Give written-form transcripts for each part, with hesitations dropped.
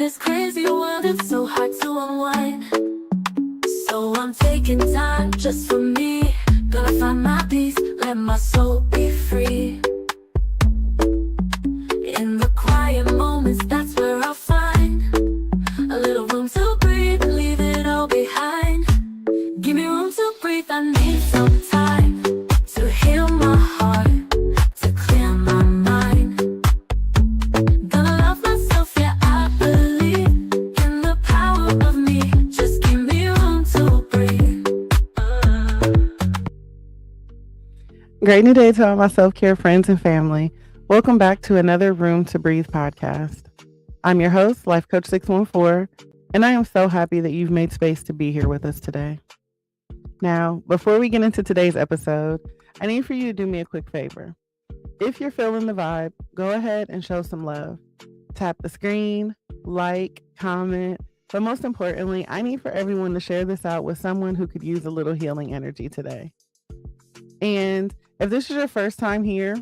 this crazy world, it's so hard to unwind. So I'm taking time just for me. Gonna find my peace, let my soul be free. In the quiet moments, that's where I'll find a little room to breathe, leave it all behind. Give me room to breathe, I need some time to heal my heart, to clear my mind. Gonna love myself, yeah, I believe in the power of me. Just give me room to breathe. Great new day to all my self-care friends and family. Welcome back to another Room to Breathe podcast. I'm your host, Life Coach 614, and I am so happy that you've made space to be here with us today. Now, before we get into today's episode, I need for you to do me a quick favor. If you're feeling the vibe, go ahead and show some love. Tap the screen, like, comment, but most importantly, I need for everyone to share this out with someone who could use a little healing energy today. And if this is your first time here,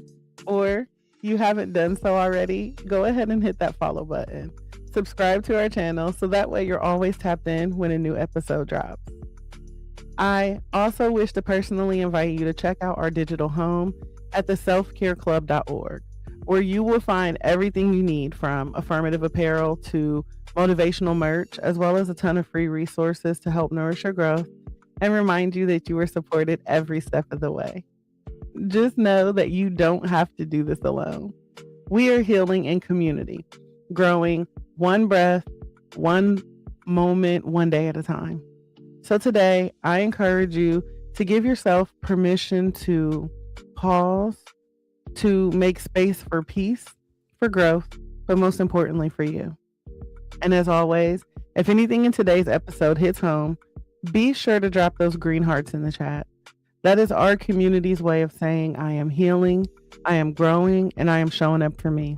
or you haven't done so already, go ahead and hit that follow button. Subscribe to our channel so that way you're always tapped in when a new episode drops. I also wish to personally invite you to check out our digital home at theselfcareclub.org, where you will find everything you need from affirmative apparel to motivational merch, as well as a ton of free resources to help nourish your growth and remind you that you are supported every step of the way. Just know that you don't have to do this alone. We are healing in community, growing one breath, one moment, one day at a time. So today, I encourage you to give yourself permission to pause, to make space for peace, for growth, but most importantly for you. And as always, if anything in today's episode hits home, be sure to drop those green hearts in the chat. That is our community's way of saying I am healing, I am growing, and I am showing up for me.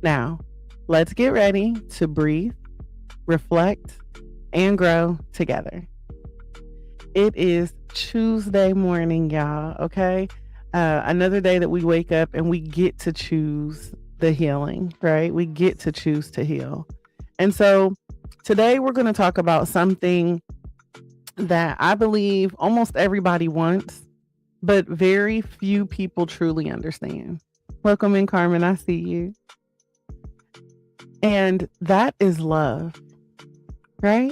Now, let's get ready to breathe, reflect, and grow together. It is Tuesday morning, y'all, okay? Another day that we wake up and we get to choose the healing, right? We get to choose to heal. And so today we're going to talk about something that I believe almost everybody wants, but very few people truly understand. Welcome in, Carmen. I see you. And that is love, right?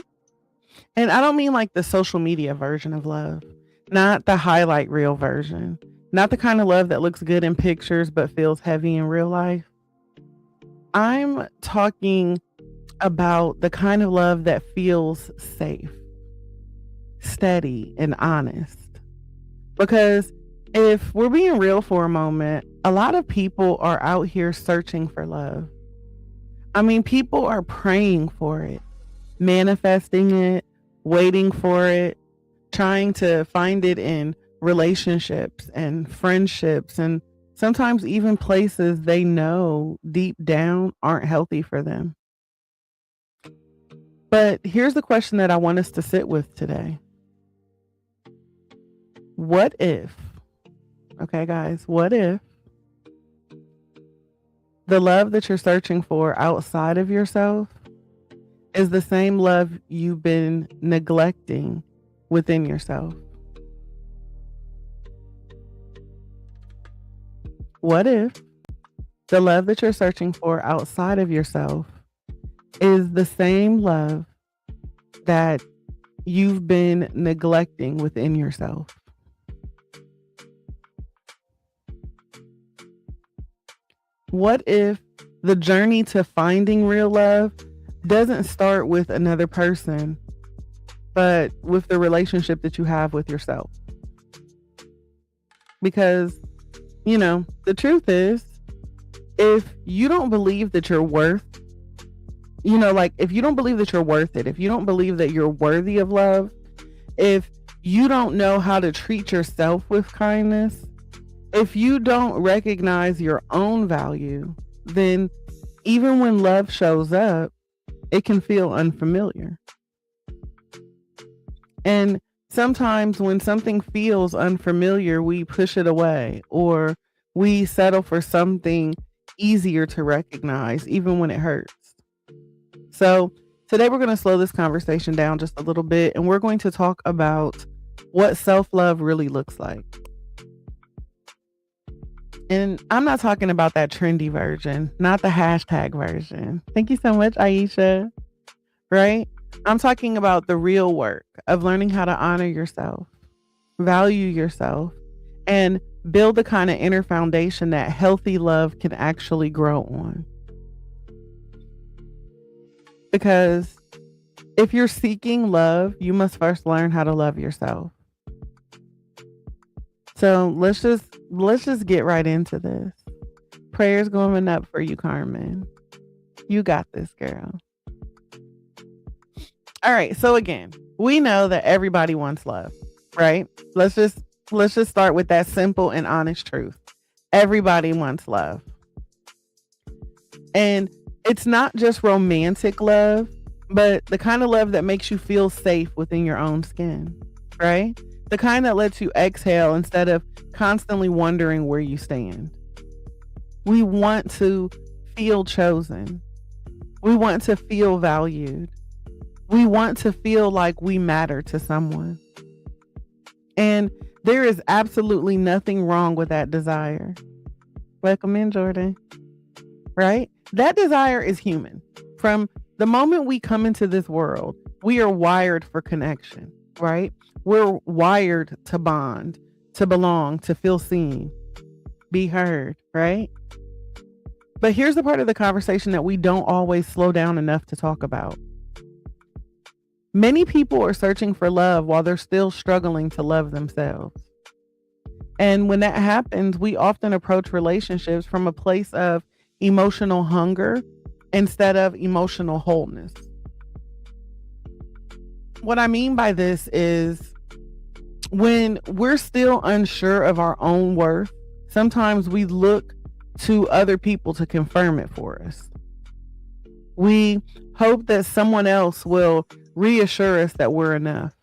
And I don't mean like the social media version of love, not the highlight reel version, not the kind of love that looks good in pictures but feels heavy in real life. I'm talking about the kind of love that feels safe, steady, and honest. Because if we're being real for a moment, a lot of people are out here searching for love. I mean, people are praying for it, manifesting it, waiting for it, trying to find it in relationships and friendships, and sometimes even places they know deep down aren't healthy for them. But here's the question that I want us to sit with today. What if, okay guys, what if the love that you're searching for outside of yourself is the same love you've been neglecting within yourself? What if the love that you're searching for outside of yourself is the same love that you've been neglecting within yourself? What if the journey to finding real love doesn't start with another person, but with the relationship that you have with yourself? Because, you know, the truth is, if you don't believe that you're worth, you know, like if you don't believe that you're worth it, if you don't believe that you're worthy of love, if you don't know how to treat yourself with kindness, if you don't recognize your own value, then even when love shows up, it can feel unfamiliar. And sometimes when something feels unfamiliar, we push it away, or we settle for something easier to recognize, even when it hurts. So today we're going to slow this conversation down just a little bit, and we're going to talk about what self-love really looks like. And I'm not talking about that trendy version, not the hashtag version. Thank you so much, Aisha. Right? I'm talking about the real work of learning how to honor yourself, value yourself, and build the kind of inner foundation that healthy love can actually grow on. Because if you're seeking love, you must first learn how to love yourself. So let's just get right into this. Prayers going up for you, Carmen. You got this, girl. All right. So again, we know that everybody wants love, right? Let's just start with that simple and honest truth. Everybody wants love. And it's not just romantic love, but the kind of love that makes you feel safe within your own skin, right? The kind that lets you exhale instead of constantly wondering where you stand. We want to feel chosen. We want to feel valued. We want to feel like we matter to someone. And there is absolutely nothing wrong with that desire. Welcome in, Jordan. Right? That desire is human. From the moment we come into this world, we are wired for connection, right? We're wired to bond, to belong, to feel seen, be heard, right? But here's the part of the conversation that we don't always slow down enough to talk about. Many people are searching for love while they're still struggling to love themselves. And when that happens, we often approach relationships from a place of emotional hunger instead of emotional wholeness. What I mean by this is when we're still unsure of our own worth, sometimes we look to other people to confirm it for us. We hope that someone else will reassure us that we're enough.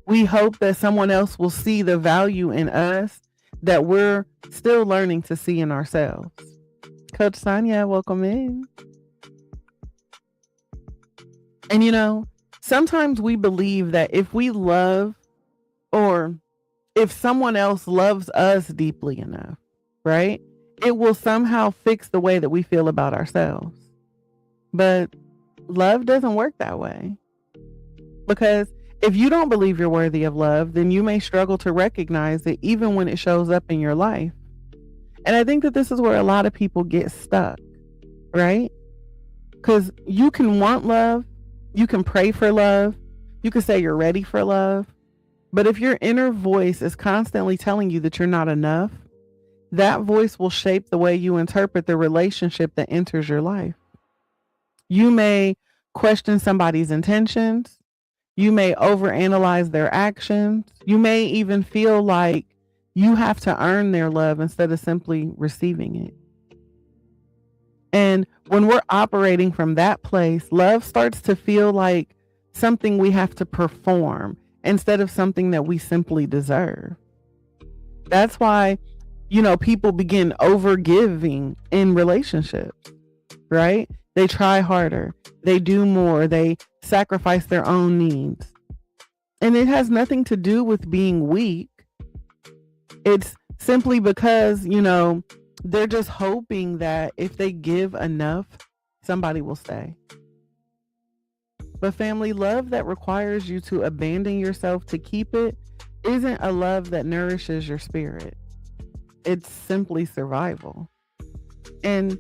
We hope that someone else will see the value in us that we're still learning to see in ourselves. Coach Sonia, welcome in. And sometimes we believe that if we love, or if someone else loves us deeply enough, right, it will somehow fix the way that we feel about ourselves. But love doesn't work that way. Because if you don't believe you're worthy of love, then you may struggle to recognize it even when it shows up in your life. And I think that this is where a lot of people get stuck, right? Because you can want love, you can pray for love, you can say you're ready for love. But if your inner voice is constantly telling you that you're not enough, that voice will shape the way you interpret the relationship that enters your life. You may question somebody's intentions. You may overanalyze their actions. You may even feel like you have to earn their love instead of simply receiving it. And when we're operating from that place, love starts to feel like something we have to perform instead of something that we simply deserve. That's why, people begin overgiving in relationships, right? They try harder, they do more, they sacrifice their own needs. And it has nothing to do with being weak. It's simply because, they're just hoping that if they give enough, somebody will stay. But family, love that requires you to abandon yourself to keep it isn't a love that nourishes your spirit. It's simply survival. And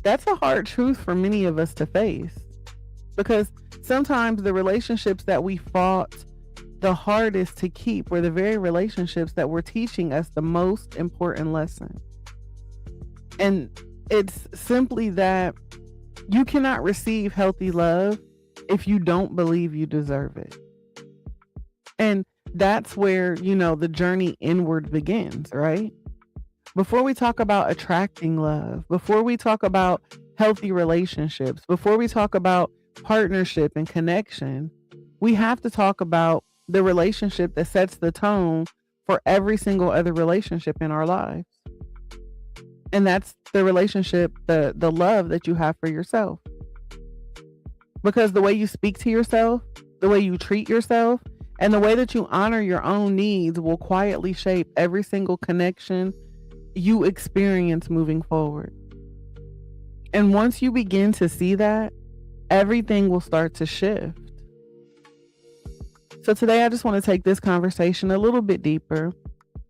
that's a hard truth for many of us to face, because sometimes the relationships that we fought the hardest to keep were the very relationships that were teaching us the most important lesson. And it's simply that you cannot receive healthy love if you don't believe you deserve it. And that's where, the journey inward begins, right? Before we talk about attracting love, before we talk about healthy relationships, before we talk about partnership and connection, we have to talk about the relationship that sets the tone for every single other relationship in our lives. And that's the relationship, the love that you have for yourself. Because the way you speak to yourself, the way you treat yourself, and the way that you honor your own needs will quietly shape every single connection you experience moving forward. And once you begin to see that, everything will start to shift. So today I just want to take this conversation a little bit deeper,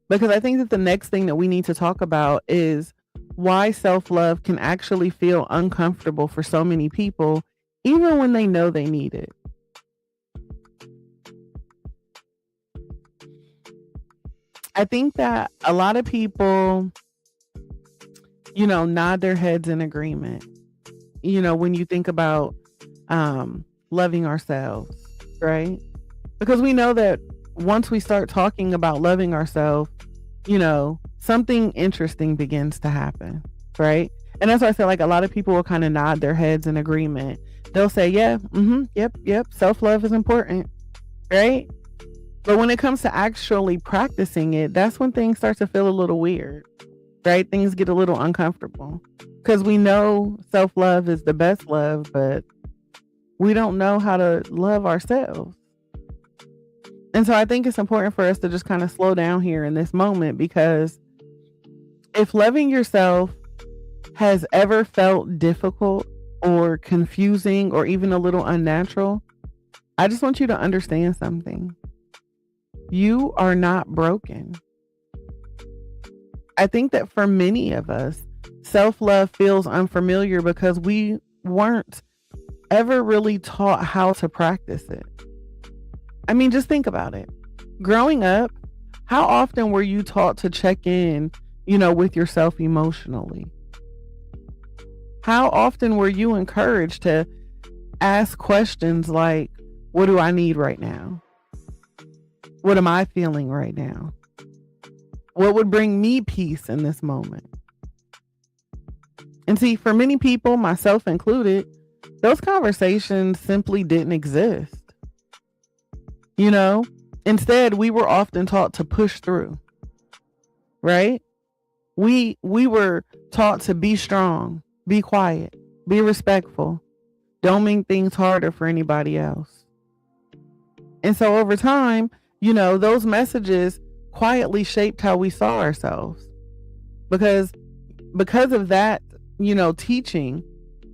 because I think that the next thing that we need to talk about is why self-love can actually feel uncomfortable for so many people, even when they know they need it. I think that a lot of people, nod their heads in agreement, when you think about loving ourselves, right? Because we know that once we start talking about loving ourselves, something interesting begins to happen, right? And that's why I feel like a lot of people will kind of nod their heads in agreement. They'll say, yeah, yep, self-love is important, right? But when it comes to actually practicing it, that's when things start to feel a little weird, right? Things get a little uncomfortable because we know self-love is the best love, but we don't know how to love ourselves. And so I think it's important for us to just kind of slow down here in this moment, because if loving yourself has ever felt difficult or confusing or even a little unnatural, I just want you to understand something. You are not broken. I think that for many of us, self-love feels unfamiliar because we weren't ever really taught how to practice it. I mean, just think about it. Growing up, how often were you taught to check in, with yourself emotionally? How often were you encouraged to ask questions like, what do I need right now? What am I feeling right now? What would bring me peace in this moment? And see, for many people, myself included, those conversations simply didn't exist. Instead, we were often taught to push through, right? We were taught to be strong, be quiet, be respectful. Don't make things harder for anybody else. And so over time, those messages quietly shaped how we saw ourselves. Because of that, teaching,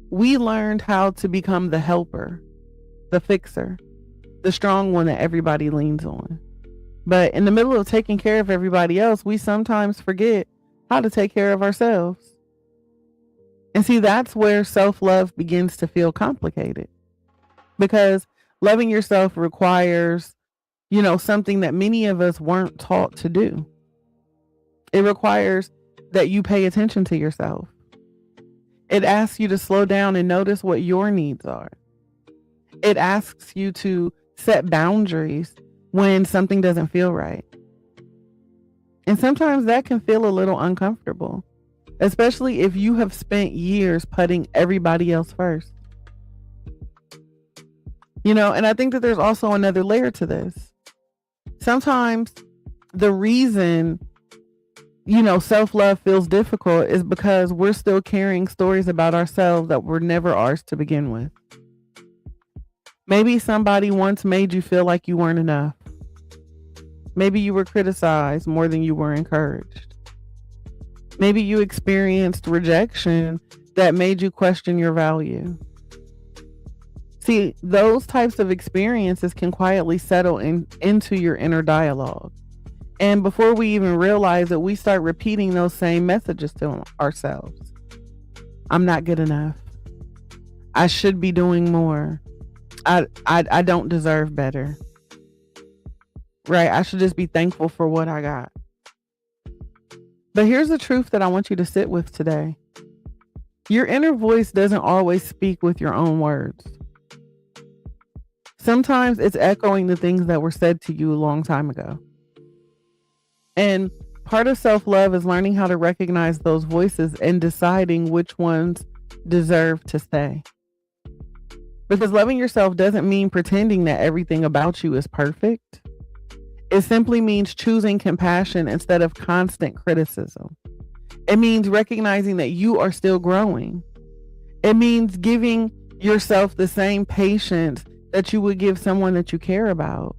we learned how to become the helper, the fixer, the strong one that everybody leans on. But in the middle of taking care of everybody else, we sometimes forget how to take care of ourselves. And see, that's where self-love begins to feel complicated, because loving yourself requires, something that many of us weren't taught to do. It requires that you pay attention to yourself. It asks you to slow down and notice what your needs are. It asks you to set boundaries when something doesn't feel right. And sometimes that can feel a little uncomfortable, especially if you have spent years putting everybody else first. And I think that there's also another layer to this. Sometimes the reason, self-love feels difficult is because we're still carrying stories about ourselves that were never ours to begin with. Maybe somebody once made you feel like you weren't enough. Maybe you were criticized more than you were encouraged. Maybe you experienced rejection that made you question your value. See, those types of experiences can quietly settle into your inner dialogue. And before we even realize it, we start repeating those same messages to ourselves. I'm not good enough. I should be doing more. I don't deserve better. Right? I should just be thankful for what I got. But here's the truth that I want you to sit with today. Your inner voice doesn't always speak with your own words. Sometimes it's echoing the things that were said to you a long time ago. And part of self-love is learning how to recognize those voices and deciding which ones deserve to stay. Because loving yourself doesn't mean pretending that everything about you is perfect. It simply means choosing compassion instead of constant criticism. It means recognizing that you are still growing. It means giving yourself the same patience that you would give someone that you care about.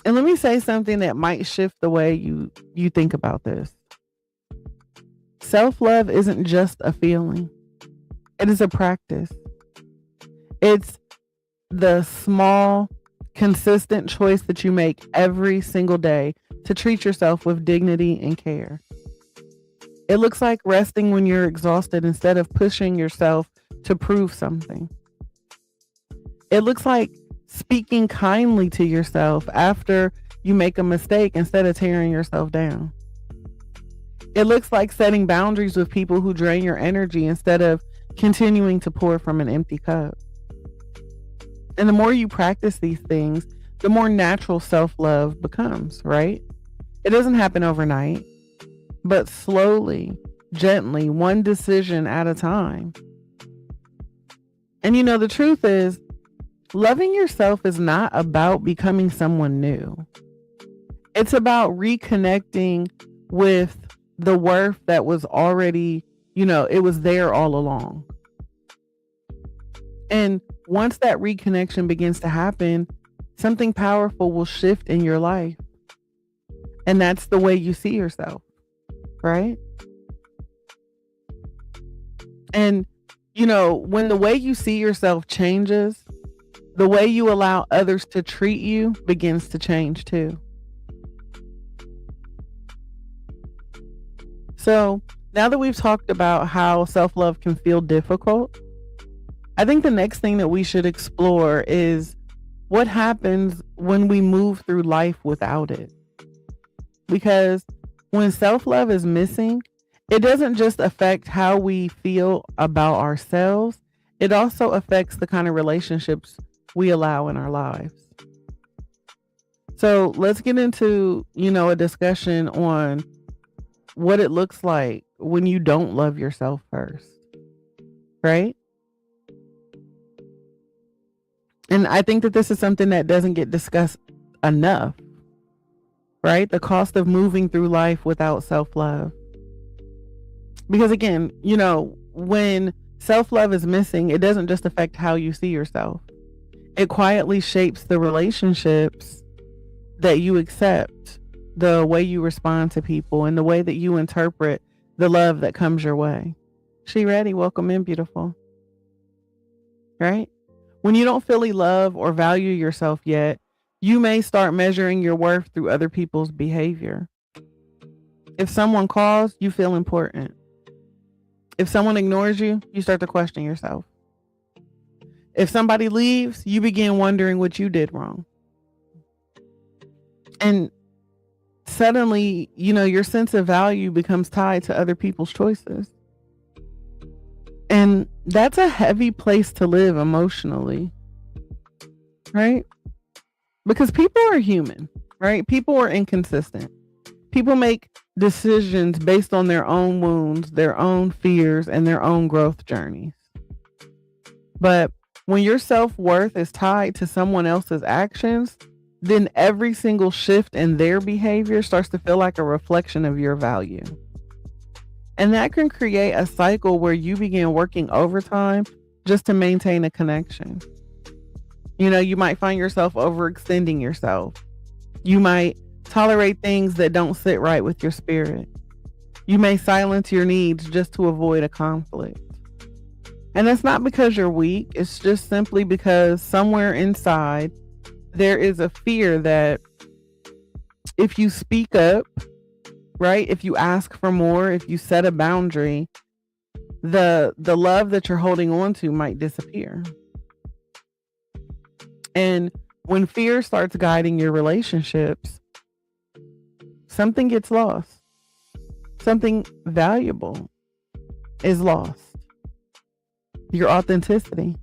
And let me say something that might shift the way you think about this. Self-love isn't just a feeling. It is a practice. It's the small, consistent choice that you make every single day to treat yourself with dignity and care. It looks like resting when you're exhausted instead of pushing yourself to prove something. It looks like speaking kindly to yourself after you make a mistake instead of tearing yourself down. It looks like setting boundaries with people who drain your energy instead of continuing to pour from an empty cup. And the more you practice these things, the more natural self-love becomes, right? It doesn't happen overnight, but slowly, gently, one decision at a time. And the truth is, loving yourself is not about becoming someone new. It's about reconnecting with the worth that was already, it was there all along. And once that reconnection begins to happen, something powerful will shift in your life. And that's the way you see yourself, right? And, when the way you see yourself changes, the way you allow others to treat you begins to change too. So now that we've talked about how self-love can feel difficult, I think the next thing that we should explore is what happens when we move through life without it. Because when self-love is missing, it doesn't just affect how we feel about ourselves, it also affects the kind of relationships we allow in our lives. So let's get into, a discussion on what it looks like when you don't love yourself first, right? And I think that this is something that doesn't get discussed enough, right? The cost of moving through life without self-love. Because again, when self-love is missing, it doesn't just affect how you see yourself. It quietly shapes the relationships that you accept, the way you respond to people, and the way that you interpret the love that comes your way. She ready? Welcome in, beautiful. Right? When you don't fully love or value yourself yet, you may start measuring your worth through other people's behavior. If someone calls, you feel important. If someone ignores you, you start to question yourself. If somebody leaves, you begin wondering what you did wrong. And suddenly, your sense of value becomes tied to other people's choices. And that's a heavy place to live emotionally, right? Because people are human, right? People are inconsistent. People make decisions based on their own wounds, their own fears, and their own growth journeys. But when your self-worth is tied to someone else's actions, then every single shift in their behavior starts to feel like a reflection of your value. And that can create a cycle where you begin working overtime just to maintain a connection. You might find yourself overextending yourself. You might tolerate things that don't sit right with your spirit. You may silence your needs just to avoid a conflict. And that's not because you're weak. It's just simply because somewhere inside there is a fear that if you speak up, right? If you ask for more, if you set a boundary, the love that you're holding on to might disappear. And when fear starts guiding your relationships, something gets lost. Something valuable is lost. Your authenticity.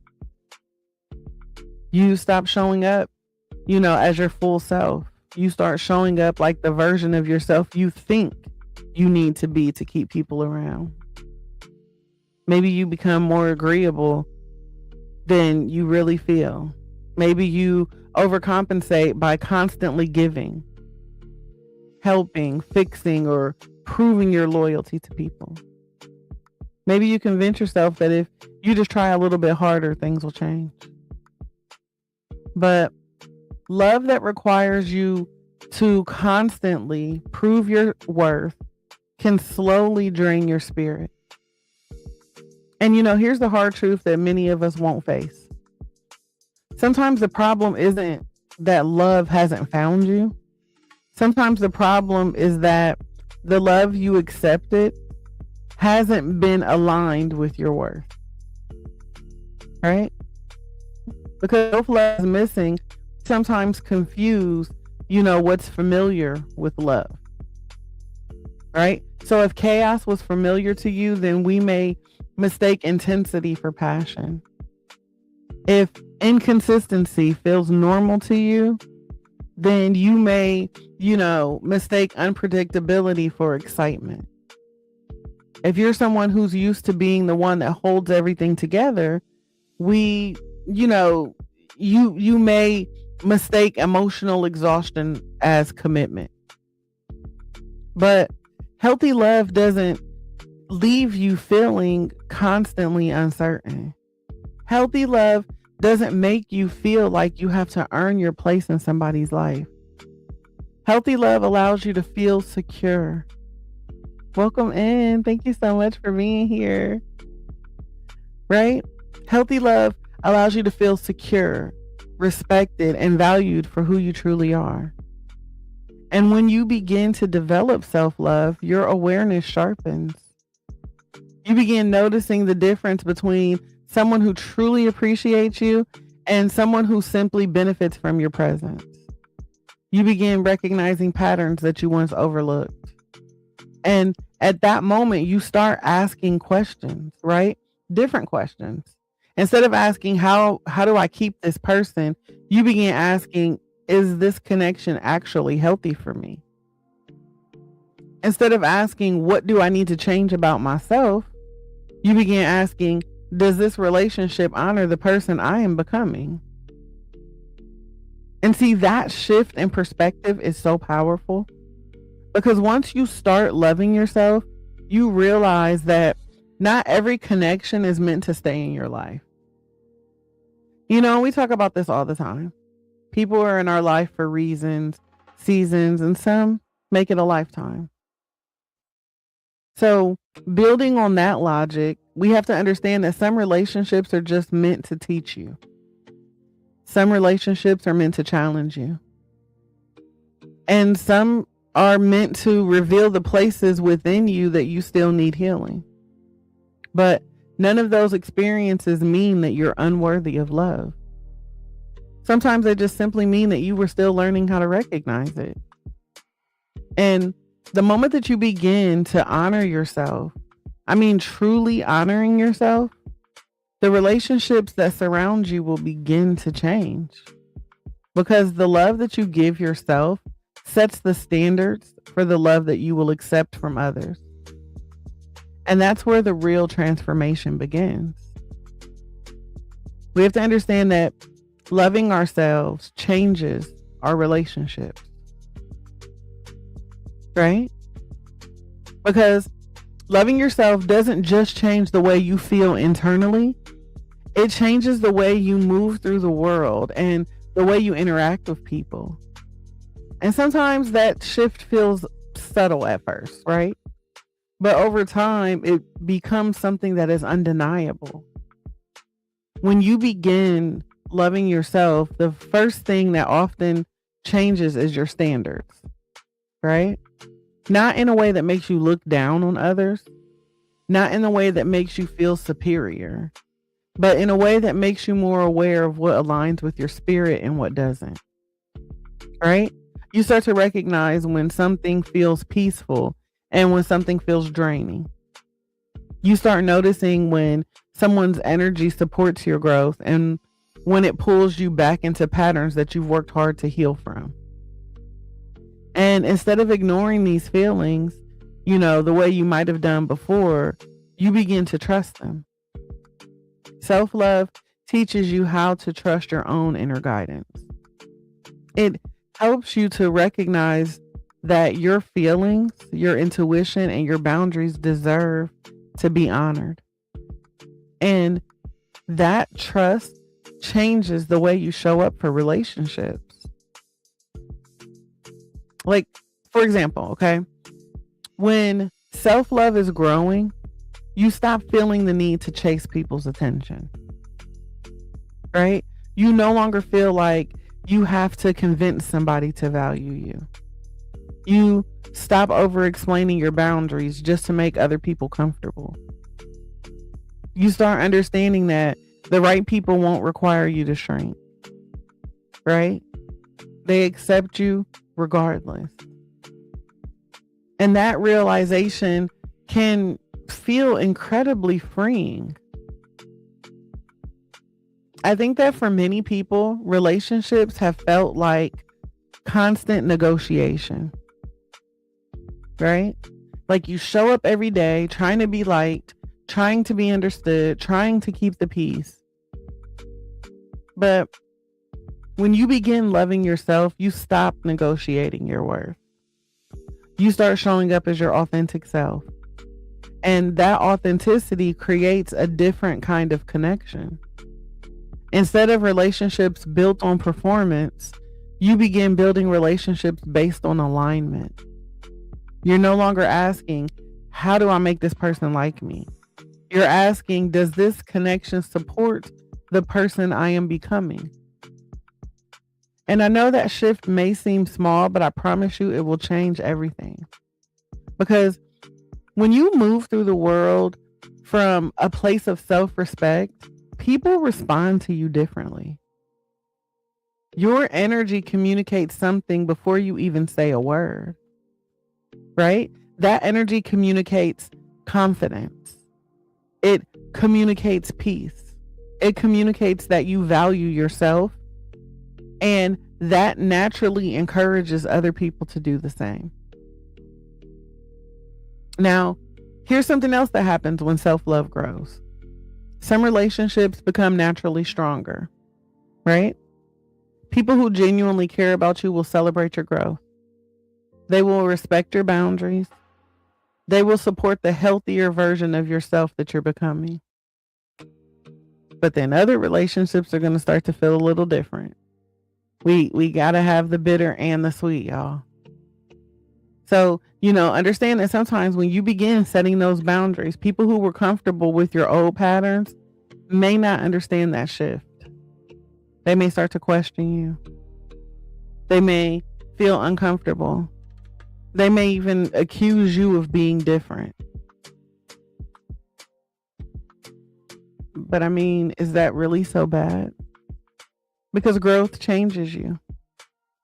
You stop showing up, as your full self. You start showing up like the version of yourself you think you need to be to keep people around. Maybe you become more agreeable than you really feel. Maybe you overcompensate by constantly giving, helping, fixing, or proving your loyalty to people. Maybe you convince yourself that if you just try a little bit harder, things will change. But love that requires you to constantly prove your worth can slowly drain your spirit. And here's the hard truth that many of us won't face. Sometimes the problem isn't that love hasn't found you. Sometimes the problem is that the love you accepted hasn't been aligned with your worth. Right? Because if love is missing, sometimes confuse, what's familiar with love. Right? So if chaos was familiar to you, then we may mistake intensity for passion. If inconsistency feels normal to you, then you may, mistake unpredictability for excitement. If you're someone who's used to being the one that holds everything together, you may mistake emotional exhaustion as commitment. But healthy love doesn't leave you feeling constantly uncertain. Healthy love doesn't make you feel like you have to earn your place in somebody's life. Healthy love allows you to feel secure. Welcome in. Thank you so much for being here. Right? Healthy love allows you to feel secure, respected, and valued for who you truly are. And when you begin to develop self-love, your awareness sharpens. You begin noticing the difference between someone who truly appreciates you and someone who simply benefits from your presence. You begin recognizing patterns that you once overlooked. And at that moment, you start asking questions, right? Different questions. Instead of asking, how do I keep this person? You begin asking, is this connection actually healthy for me? Instead of asking, what do I need to change about myself? You begin asking, does this relationship honor the person I am becoming? And see, that shift in perspective is so powerful, because once you start loving yourself, you realize that not every connection is meant to stay in your life. We talk about this all the time. People are in our life for reasons, seasons, and some make it a lifetime. So building on that logic, we have to understand that some relationships are just meant to teach you. Some relationships are meant to challenge you. And some are meant to reveal the places within you that you still need healing. But none of those experiences mean that you're unworthy of love. Sometimes they just simply mean that you were still learning how to recognize it. And the moment that you begin to honor yourself, truly honoring yourself, the relationships that surround you will begin to change. Because the love that you give yourself sets the standards for the love that you will accept from others. And that's where the real transformation begins. We have to understand that loving ourselves changes our relationships. Right? Because loving yourself doesn't just change the way you feel internally. It changes the way you move through the world and the way you interact with people. And sometimes that shift feels subtle at first, right? But over time, it becomes something that is undeniable. When you begin loving yourself, the first thing that often changes is your standards, right? Not in a way that makes you look down on others, not in a way that makes you feel superior, but in a way that makes you more aware of what aligns with your spirit and what doesn't, right? You start to recognize when something feels peaceful and when something feels draining. You start noticing when someone's energy supports your growth and when it pulls you back into patterns that you've worked hard to heal from. And instead of ignoring these feelings, the way you might have done before, you begin to trust them. Self-love teaches you how to trust your own inner guidance. It helps you to recognize that your feelings, your intuition, and your boundaries deserve to be honored. And that trust changes the way you show up for relationships. Like, for example, okay, when self-love is growing, you stop feeling the need to chase people's attention, right? You no longer feel like you have to convince somebody to value you. You stop over-explaining your boundaries just to make other people comfortable. You start understanding that the right people won't require you to shrink, right? They accept you regardless. And that realization can feel incredibly freeing. I think that for many people, relationships have felt like constant negotiation, right? Like you show up every day trying to be liked, trying to be understood, trying to keep the peace. But when you begin loving yourself, you stop negotiating your worth. You start showing up as your authentic self. And that authenticity creates a different kind of connection. Instead of relationships built on performance, you begin building relationships based on alignment. You're no longer asking, how do I make this person like me? You're asking, does this connection support the person I am becoming? And I know that shift may seem small, but I promise you it will change everything. Because when you move through the world from a place of self-respect, people respond to you differently. Your energy communicates something before you even say a word, right? That energy communicates confidence. It communicates peace. It communicates that you value yourself, and that naturally encourages other people to do the same. Now, here's something else that happens when self-love grows. Some relationships become naturally stronger, right? People who genuinely care about you will celebrate your growth. They will respect your boundaries. They will support the healthier version of yourself that you're becoming. But then other relationships are going to start to feel a little different. We got to have the bitter and the sweet, y'all. So, understand that sometimes when you begin setting those boundaries, people who were comfortable with your old patterns may not understand that shift. They may start to question you. They may feel uncomfortable. They may even accuse you of being different. But is that really so bad? Because growth changes you.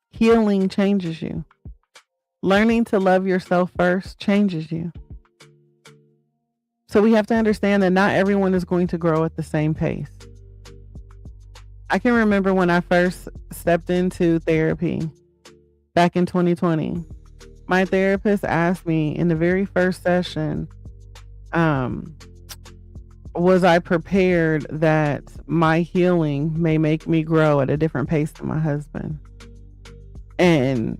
Healing changes you. Learning to love yourself first changes you. So we have to understand that not everyone is going to grow at the same pace. I can remember when I first stepped into therapy back in 2020. My therapist asked me in the very first session, was I prepared that my healing may make me grow at a different pace than my husband? And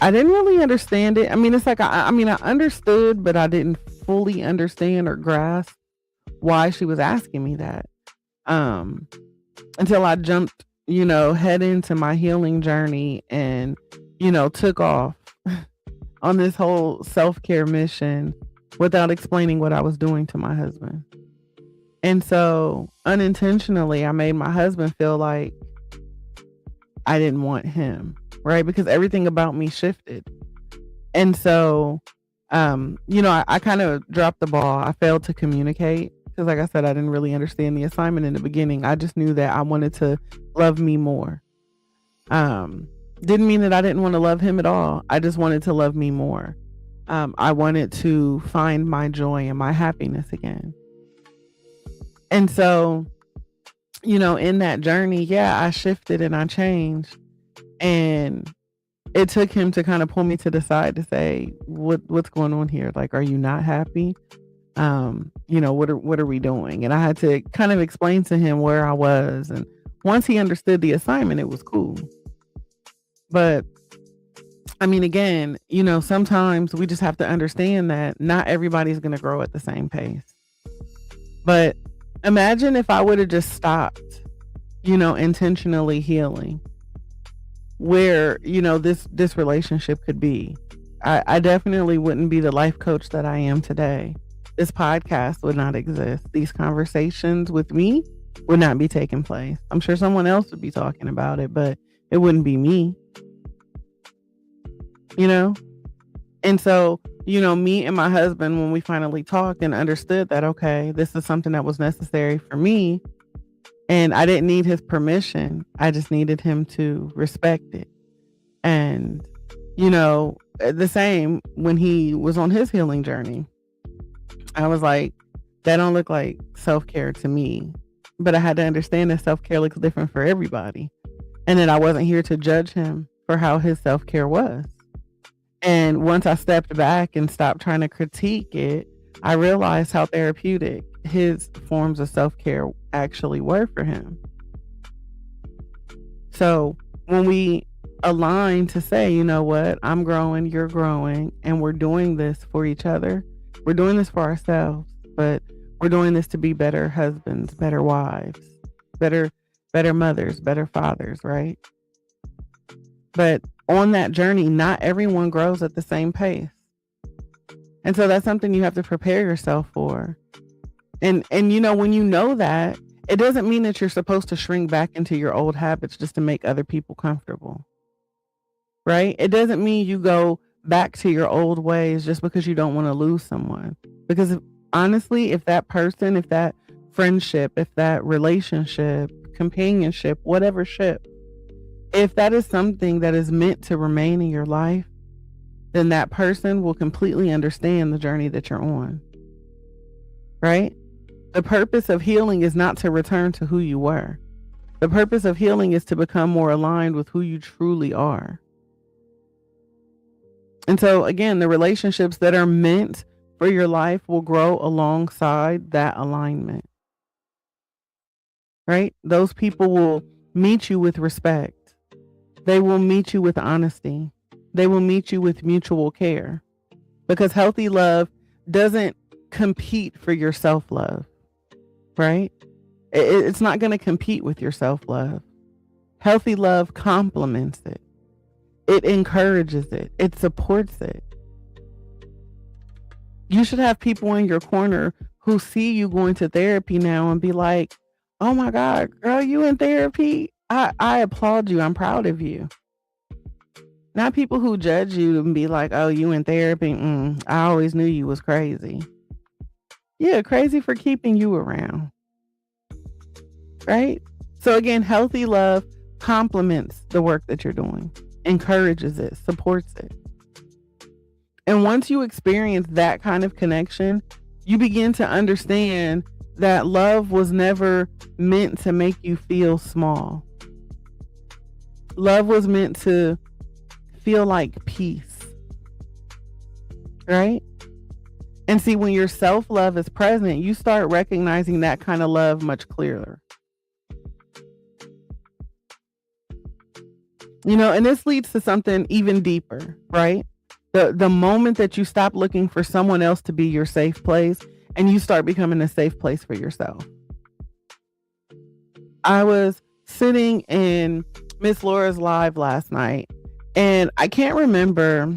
I didn't really understand it. It's like, I understood, but I didn't fully understand or grasp why she was asking me that. Until I jumped, head into my healing journey and, took off on this whole self-care mission without explaining what I was doing to my husband. And so unintentionally, I made my husband feel like I didn't want him, right? Because everything about me shifted. And so, I kind of dropped the ball. I failed to communicate because, like I said, I didn't really understand the assignment in the beginning. I just knew that I wanted to love me more. Didn't mean that I didn't want to love him at all. I just wanted to love me more. I wanted to find my joy and my happiness again. And so, in that journey, I shifted and I changed. And it took him to kind of pull me to the side to say, what's going on here? Like, are you not happy? What are we doing? And I had to kind of explain to him where I was. And once he understood the assignment, it was cool. But I mean, again, sometimes we just have to understand that not everybody's going to grow at the same pace. But imagine if I would have just stopped, intentionally healing, where, this relationship could be. I definitely wouldn't be the life coach that I am today. This podcast would not exist. These conversations with me would not be taking place. I'm sure someone else would be talking about it, but it wouldn't be me. And so, me and my husband, when we finally talked and understood that, okay, this is something that was necessary for me, and I didn't need his permission. I just needed him to respect it. And, the same when he was on his healing journey, I was like, that don't look like self-care to me. But I had to understand that self-care looks different for everybody. And that I wasn't here to judge him for how his self-care was. And once I stepped back and stopped trying to critique it, I realized how therapeutic his forms of self-care actually were for him. So when we align to say, you know what, I'm growing, you're growing, and we're doing this for each other. We're doing this for ourselves, but we're doing this to be better husbands, better wives, better mothers, better fathers, right? But on that journey, not everyone grows at the same pace. And so that's something you have to prepare yourself for. And when you know that, it doesn't mean that you're supposed to shrink back into your old habits just to make other people comfortable. Right? It doesn't mean you go back to your old ways just because you don't want to lose someone. Because honestly, if that person, if that friendship, if that relationship, companionship, whatever ship, if that is something that is meant to remain in your life, then that person will completely understand the journey that you're on. Right? The purpose of healing is not to return to who you were. The purpose of healing is to become more aligned with who you truly are. And so, again, the relationships that are meant for your life will grow alongside that alignment. Right? Those people will meet you with respect. They will meet you with honesty. They will meet you with mutual care. Because healthy love doesn't compete for your self-love. Right? It's not going to compete with your self-love. Healthy love complements it. It encourages it. It supports it. You should have people in your corner who see you going to therapy now and be like, oh my God, girl, you in therapy? I applaud you. I'm proud of you. Not people who judge you and be like, oh, you in therapy? I always knew you was crazy. Yeah, crazy for keeping you around. Right? So again, healthy love complements the work that you're doing. Encourages it, supports it. And once you experience that kind of connection, you begin to understand that love was never meant to make you feel small. Love was meant to feel like peace. Right? And see, when your self-love is present, you start recognizing that kind of love much clearer. And this leads to something even deeper, right? The moment that you stop looking for someone else to be your safe place and you start becoming a safe place for yourself. I was sitting in Miss Laura's live last night, and I can't remember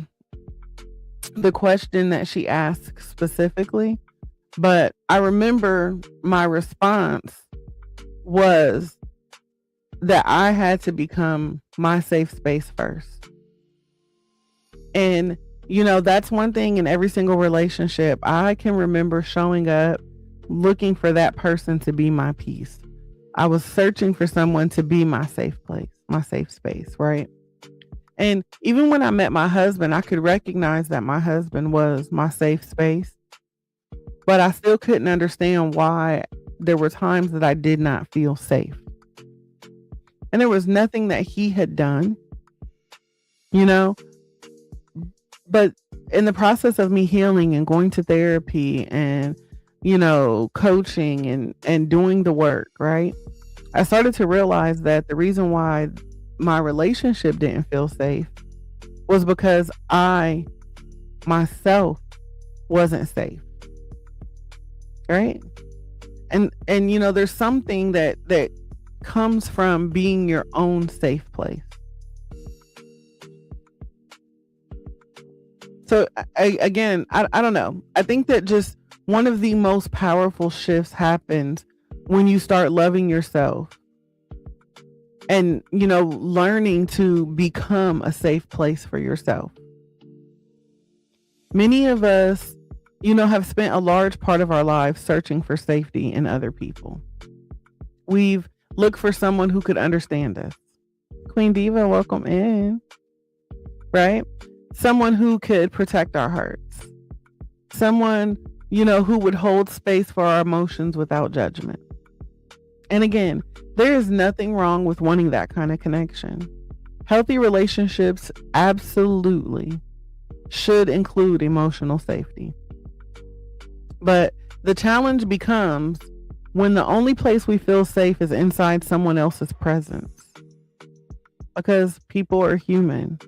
the question that she asked specifically, but I remember my response was that I had to become my safe space first. And, that's one thing in every single relationship. I can remember showing up, looking for that person to be my peace. I was searching for someone to be my safe place, my safe space, right? And even when I met my husband, I could recognize that my husband was my safe space, but I still couldn't understand why there were times that I did not feel safe. And there was nothing that he had done, but in the process of me healing and going to therapy and, coaching and doing the work, right? I started to realize that the reason why my relationship didn't feel safe was because I myself wasn't safe. Right? And there's something that comes from being your own safe place. So I don't know. I think that just one of the most powerful shifts happens when you start loving yourself and, learning to become a safe place for yourself. Many of us, have spent a large part of our lives searching for safety in other people. We've looked for someone who could understand us. Queen Diva, welcome in. Right? Someone who could protect our hearts. Someone, who would hold space for our emotions without judgment. And again, there is nothing wrong with wanting that kind of connection. Healthy relationships absolutely should include emotional safety. But the challenge becomes when the only place we feel safe is inside someone else's presence. Because people are human.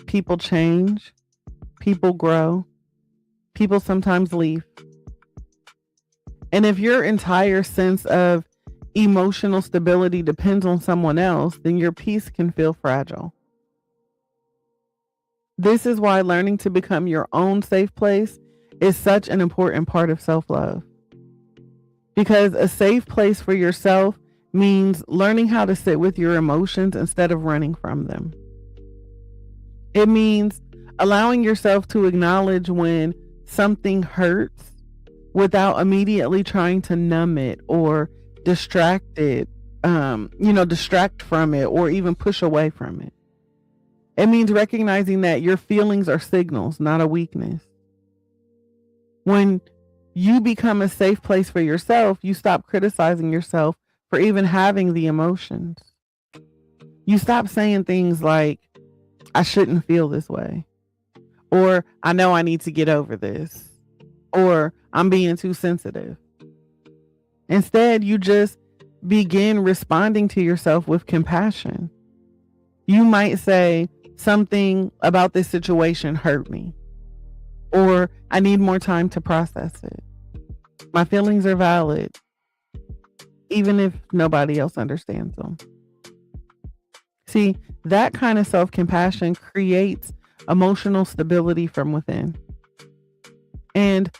People change. People grow. People sometimes leave. And if your entire sense of emotional stability depends on someone else, then your peace can feel fragile. This is why learning to become your own safe place is such an important part of self-love. Because a safe place for yourself means learning how to sit with your emotions instead of running from them. It means allowing yourself to acknowledge when something hurts without immediately trying to numb it or distract from it or even push away from it. It means recognizing that your feelings are signals, not a weakness. When you become a safe place for yourself, you stop criticizing yourself for even having the emotions. You stop saying things like, I shouldn't feel this way, or I know I need to get over this, or I'm being too sensitive. Instead, you just begin responding to yourself with compassion. You might say, something about this situation hurt me, or I need more time to process it. My feelings are valid, even if nobody else understands them. See, that kind of self-compassion creates emotional stability from within. And,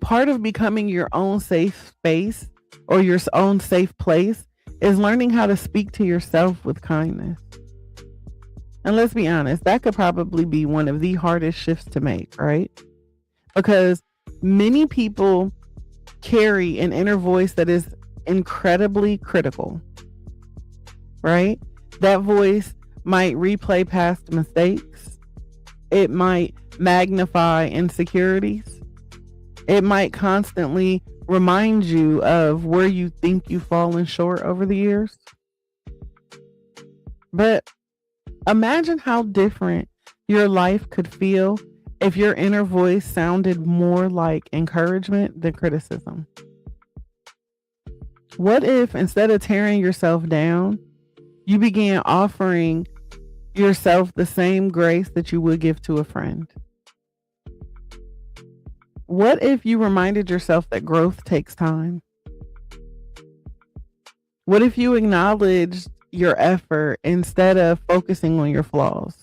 part of becoming your own safe space or your own safe place is learning how to speak to yourself with kindness. And let's be honest, that could probably be one of the hardest shifts to make, right? Because many people carry an inner voice that is incredibly critical, right? That voice might replay past mistakes. It might magnify insecurities. It might constantly remind you of where you think you've fallen short over the years. But imagine how different your life could feel if your inner voice sounded more like encouragement than criticism. What if instead of tearing yourself down, you began offering yourself the same grace that you would give to a friend? What if you reminded yourself that growth takes time? What if you acknowledged your effort instead of focusing on your flaws?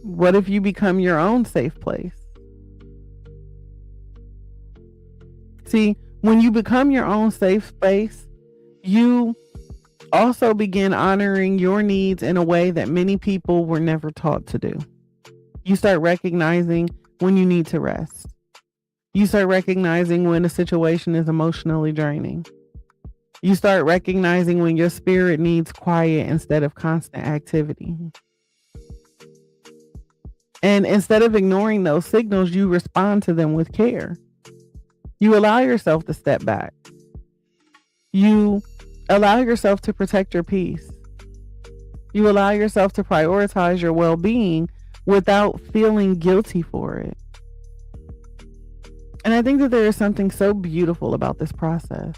What if you become your own safe place? See, when you become your own safe space, you also begin honoring your needs in a way that many people were never taught to do. You start recognizing when you need to rest. You start recognizing when a situation is emotionally draining. You start recognizing when your spirit needs quiet instead of constant activity. And instead of ignoring those signals, you respond to them with care. You allow yourself to step back. You allow yourself to protect your peace. You allow yourself to prioritize your well-being without feeling guilty for it. And I think that there is something so beautiful about this process.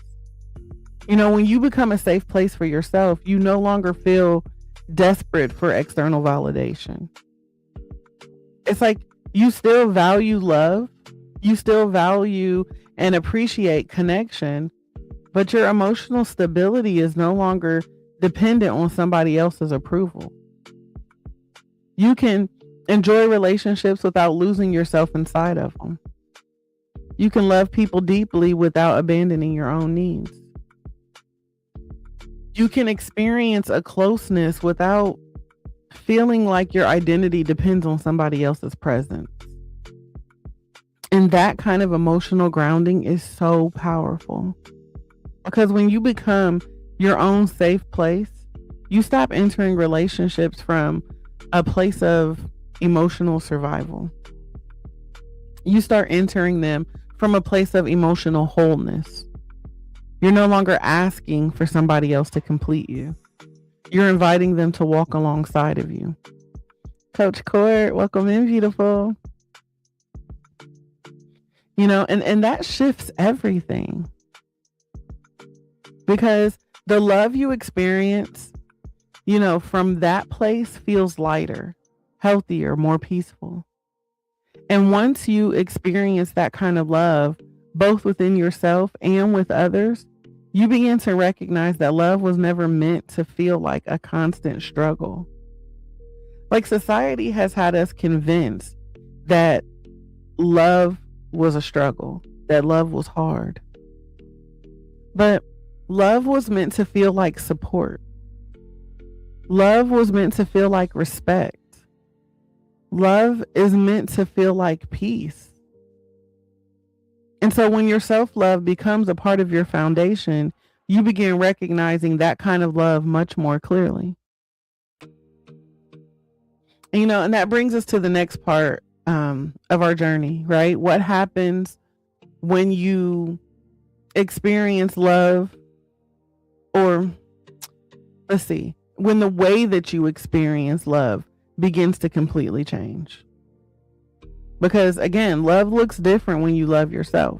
When you become a safe place for yourself, you no longer feel desperate for external validation. It's like you still value love, you still value and appreciate connection, but your emotional stability is no longer dependent on somebody else's approval. You can enjoy relationships without losing yourself inside of them. You can love people deeply without abandoning your own needs. You can experience a closeness without feeling like your identity depends on somebody else's presence. And that kind of emotional grounding is so powerful. Because when you become your own safe place, you stop entering relationships from a place of emotional survival. You start entering them from a place of emotional wholeness. You're no longer asking for somebody else to complete you. You're inviting them to walk alongside of you. Coach Court, welcome in, beautiful. And that shifts everything. Because the love you experience, from that place feels lighter, healthier, more peaceful. And once you experience that kind of love, both within yourself and with others, you begin to recognize that love was never meant to feel like a constant struggle. Like society has had us convinced that love was a struggle, that love was hard. But love was meant to feel like support. Love was meant to feel like respect. Love is meant to feel like peace. And so when your self-love becomes a part of your foundation, you begin recognizing that kind of love much more clearly. And that brings us to the next part of our journey, right? What happens when you experience love, or when the way that you experience love begins to completely change? Because again, love looks different when you love yourself.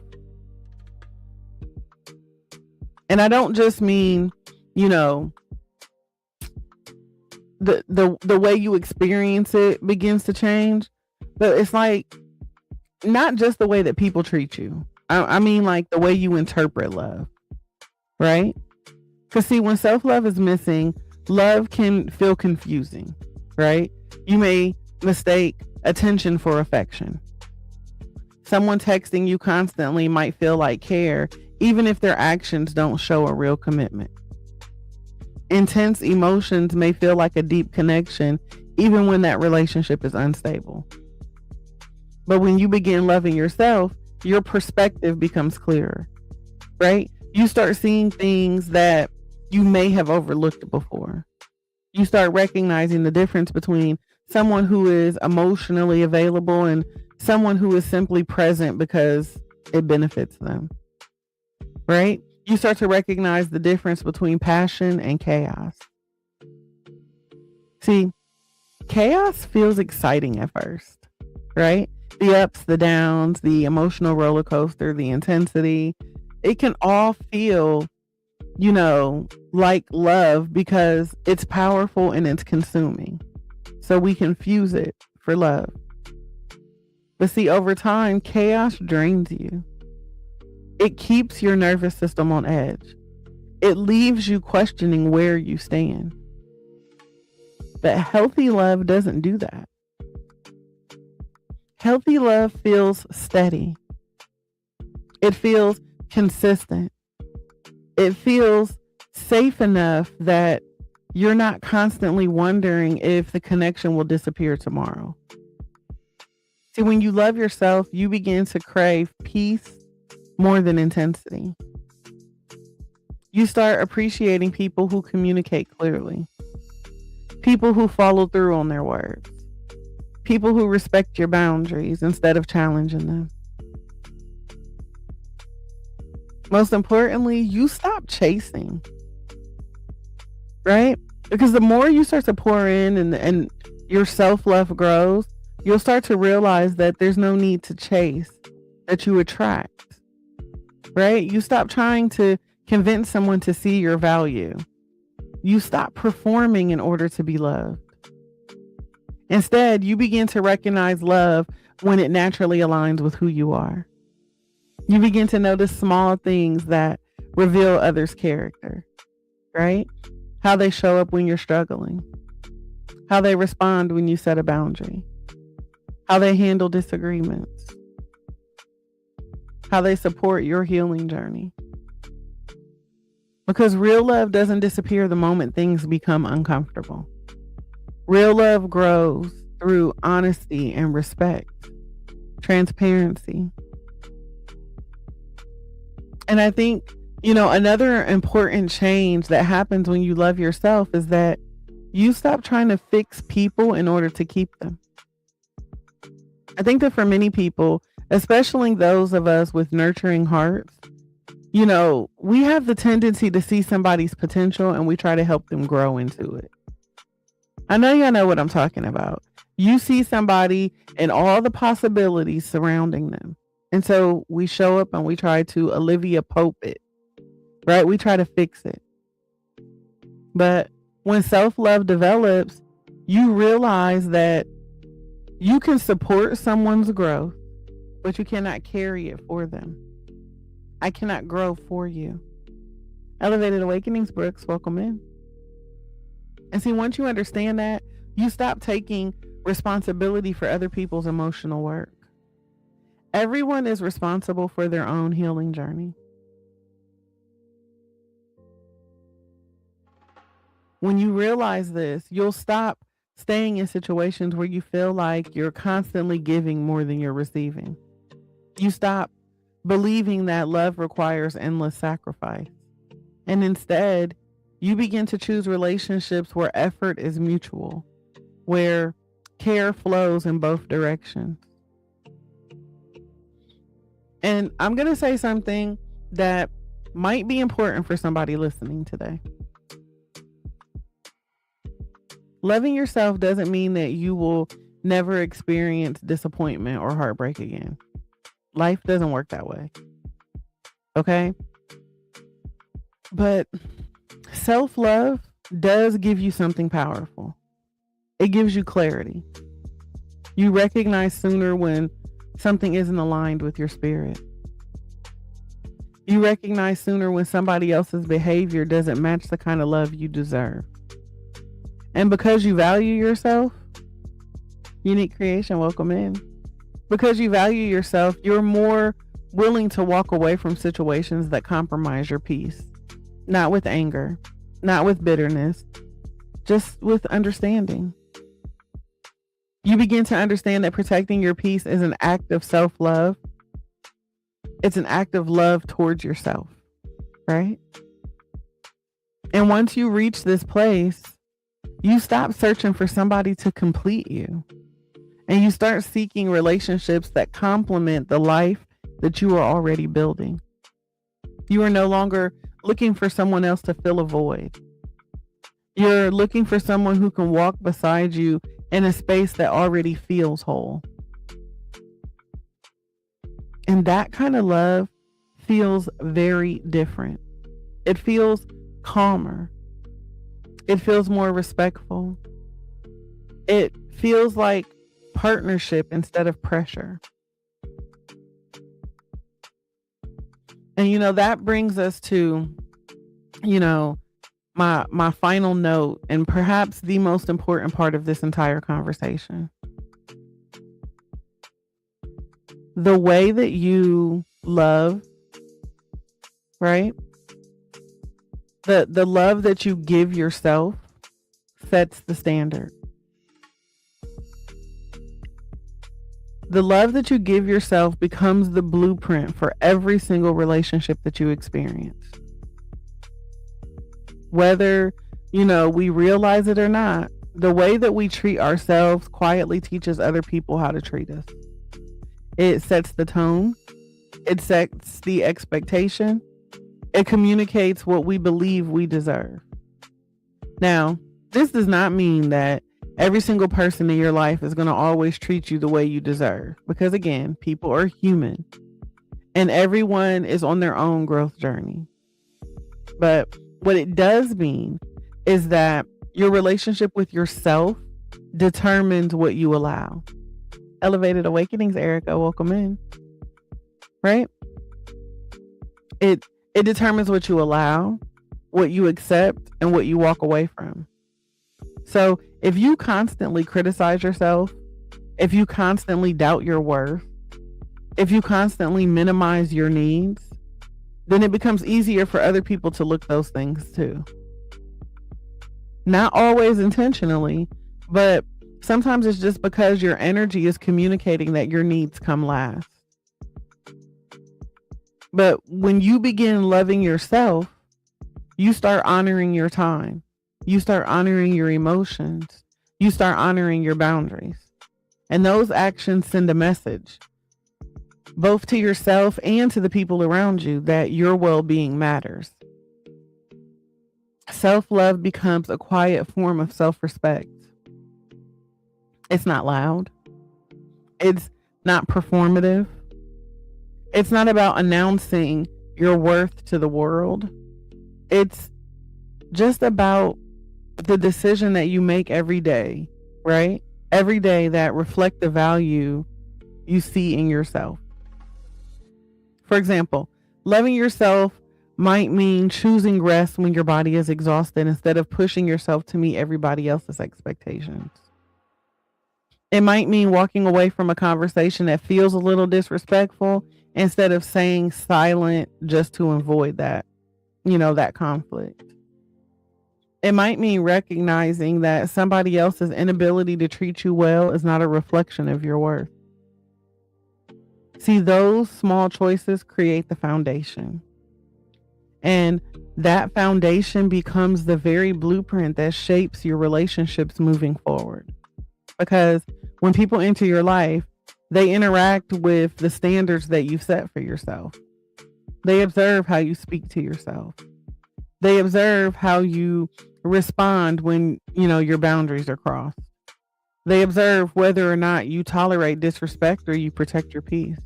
And I don't just mean, the way you experience it begins to change, but it's like not just the way that people treat you. I mean like the way you interpret love, right? Because see, when self-love is missing, love can feel confusing, right? You may mistake attention for affection. Someone texting you constantly might feel like care, even if their actions don't show a real commitment. Intense emotions may feel like a deep connection, even when that relationship is unstable. But when you begin loving yourself, your perspective becomes clearer, right? You start seeing things that you may have overlooked before. You start recognizing the difference between someone who is emotionally available and someone who is simply present because it benefits them, right? You start to recognize the difference between passion and chaos. See, chaos feels exciting at first, right? The ups, the downs, the emotional roller coaster, the intensity, it can all feel, like love because it's powerful and it's consuming. So we confuse it for love. But see, over time, chaos drains you. It keeps your nervous system on edge. It leaves you questioning where you stand. But healthy love doesn't do that. Healthy love feels steady. It feels consistent. It feels safe enough that you're not constantly wondering if the connection will disappear tomorrow. See, when you love yourself, you begin to crave peace more than intensity. You start appreciating people who communicate clearly, people who follow through on their words, people who respect your boundaries instead of challenging them. Most importantly, you stop chasing, right? Because the more you start to pour in and your self-love grows, you'll start to realize that there's no need to chase, that you attract, right? You stop trying to convince someone to see your value. You stop performing in order to be loved. Instead, you begin to recognize love when it naturally aligns with who you are. You begin to notice small things that reveal others' character, right? How they show up when you're struggling, how they respond when you set a boundary, how they handle disagreements, how they support your healing journey. Because real love doesn't disappear the moment things become uncomfortable. Real love grows through honesty and respect, transparency. And I think, another important change that happens when you love yourself is that you stop trying to fix people in order to keep them. I think that for many people, especially those of us with nurturing hearts, we have the tendency to see somebody's potential and we try to help them grow into it. I know y'all know what I'm talking about. You see somebody and all the possibilities surrounding them. And so we show up and we try to Olivia Pope it, right? We try to fix it. But when self-love develops, you realize that you can support someone's growth, but you cannot carry it for them. I cannot grow for you. Elevated Awakenings, Brooks, welcome in. And see, once you understand that, you stop taking responsibility for other people's emotional work. Everyone is responsible for their own healing journey. When you realize this, you'll stop staying in situations where you feel like you're constantly giving more than you're receiving. You stop believing that love requires endless sacrifice. And instead, you begin to choose relationships where effort is mutual, where care flows in both directions. And I'm going to say something that might be important for somebody listening today. Loving yourself doesn't mean that you will never experience disappointment or heartbreak again. Life doesn't work that way. Okay? But self-love does give you something powerful. It gives you clarity. You recognize sooner when something isn't aligned with your spirit. You recognize sooner when somebody else's behavior doesn't match the kind of love you deserve. And because you value yourself, Unique Creation, welcome in. Because you value yourself, you're more willing to walk away from situations that compromise your peace. Not with anger, not with bitterness, just with understanding. You begin to understand that protecting your peace is an act of self-love. It's an act of love towards yourself, right? And once you reach this place, you stop searching for somebody to complete you. And you start seeking relationships that complement the life that you are already building. You are no longer looking for someone else to fill a void. You're looking for someone who can walk beside you in a space that already feels whole. And that kind of love feels very different. It feels calmer. It feels more respectful. It feels like partnership instead of pressure. And that brings us to my final note, and perhaps the most important part of this entire conversation. The way that you love, right? The love that you give yourself sets the standard. The love that you give yourself becomes the blueprint for every single relationship that you experience. Whether, we realize it or not, the way that we treat ourselves quietly teaches other people how to treat us. It sets the tone. It sets the expectation. It communicates what we believe we deserve. Now, this does not mean that every single person in your life is going to always treat you the way you deserve. Because again, people are human. And everyone is on their own growth journey. But what it does mean is that your relationship with yourself determines what you allow. Elevated Awakenings, Erica, welcome in. Right? It determines what you allow, what you accept, and what you walk away from. So if you constantly criticize yourself, if you constantly doubt your worth, if you constantly minimize your needs, then it becomes easier for other people to look those things too. Not always intentionally, but sometimes it's just because your energy is communicating that your needs come last. But when you begin loving yourself, you start honoring your time. You start honoring your emotions. You start honoring your boundaries. And those actions send a message, both to yourself and to the people around you, that your well-being matters. Self-love becomes a quiet form of self-respect. It's not loud. It's not performative. It's not about announcing your worth to the world. It's just about the decision that you make every day, right? Every day that reflect the value you see in yourself. For example, loving yourself might mean choosing rest when your body is exhausted instead of pushing yourself to meet everybody else's expectations. It might mean walking away from a conversation that feels a little disrespectful instead of staying silent just to avoid that, that conflict. It might mean recognizing that somebody else's inability to treat you well is not a reflection of your worth. See, those small choices create the foundation. And that foundation becomes the very blueprint that shapes your relationships moving forward. Because when people enter your life, they interact with the standards that you've set for yourself. They observe how you speak to yourself. They observe how you respond when, your boundaries are crossed. They observe whether or not you tolerate disrespect or you protect your peace.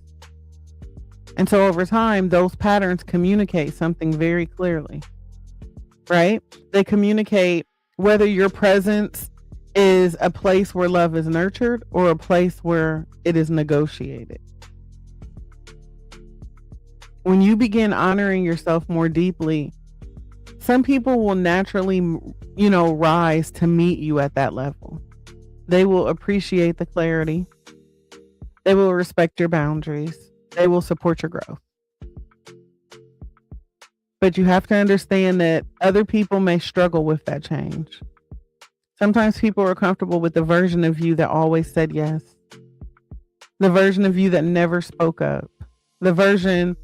And so over time, those patterns communicate something very clearly, right? They communicate whether your presence is a place where love is nurtured or a place where it is negotiated. When you begin honoring yourself more deeply, some people will naturally, rise to meet you at that level. They will appreciate the clarity. They will respect your boundaries. They will support your growth. But you have to understand that other people may struggle with that change. Sometimes people are comfortable with the version of you that always said yes. The version of you that never spoke up. The version